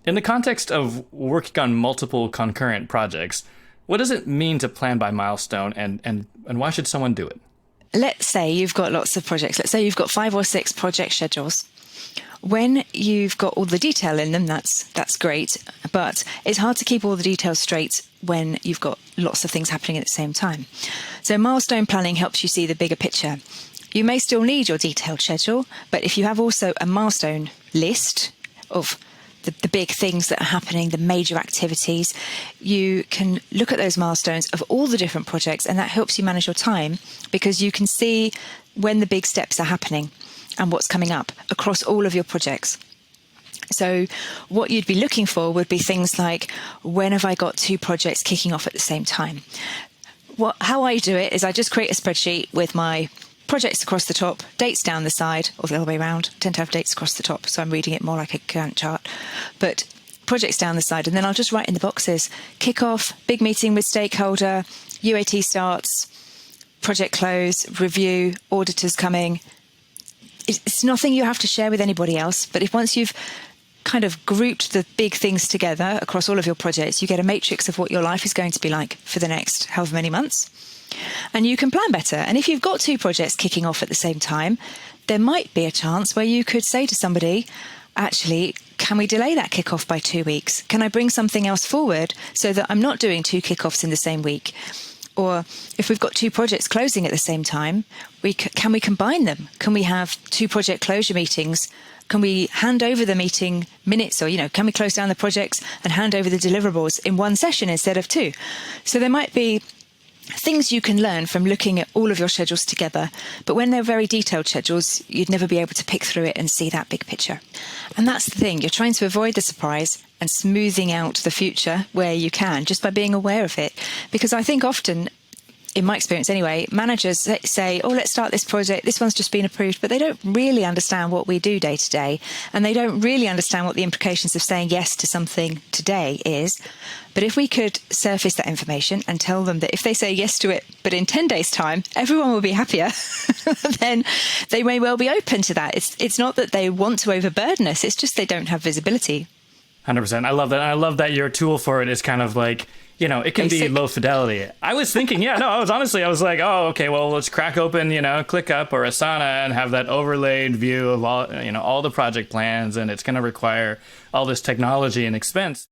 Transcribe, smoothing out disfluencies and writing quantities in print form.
In the context of working on multiple concurrent projects, what does it mean to plan by milestone, and why should someone do it? Let's say you've got lots of projects. Let's say you've got 5 or 6 project schedules. When you've got all the detail in them, that's great, but it's hard to keep all the details straight when you've got lots of things happening at the same time. So milestone planning helps you see the bigger picture. You may still need your detailed schedule, but if you have also a milestone list of the big things that are happening, the major activities, you can look at those milestones of all the different projects, and that helps you manage your time because you can see when the big steps are happening and what's coming up across all of your projects. So what you'd be looking for would be things like, when have I got 2 projects kicking off at the same time? How I do it is I just create a spreadsheet with my projects across the top, dates down the side, or the other way around. I tend to have dates across the top, so I'm reading it more like a Gantt chart. But projects down the side, and then I'll just write in the boxes: kick-off, big meeting with stakeholder, UAT starts, project close, review, auditors coming. It's nothing you have to share with anybody else, but if once you've kind of grouped the big things together across all of your projects, you get a matrix of what your life is going to be like for the next however many months. And you can plan better. And if you've got 2 projects kicking off at the same time, there might be a chance where you could say to somebody, actually, can we delay that kickoff by 2 weeks? Can I bring something else forward so that I'm not doing 2 kickoffs in the same week? Or if we've got 2 projects closing at the same time, can we combine them? Can we have 2 project closure meetings? Can we hand over the meeting minutes, or, can we close down the projects and hand over the deliverables in one session instead of 2? So there might be things you can learn from looking at all of your schedules together, but when they're very detailed schedules, you'd never be able to pick through it and see that big picture. And that's the thing, you're trying to avoid the surprise and smoothing out the future where you can, just by being aware of it. Because I think often, in my experience anyway, managers say, oh, let's start this project, this one's just been approved, but they don't really understand what we do day to day, and they don't really understand what the implications of saying yes to something today is. But if we could surface that information and tell them that if they say yes to it, but in 10 days' time, everyone will be happier, then they may well be open to that. It's not that they want to overburden us, it's just they don't have visibility. 100%. I love that. I love that your tool for it is kind of like, it can be low fidelity. I was thinking, I was like, oh, okay, well, let's crack open, ClickUp or Asana and have that overlaid view of all the project plans, and it's going to require all this technology and expense.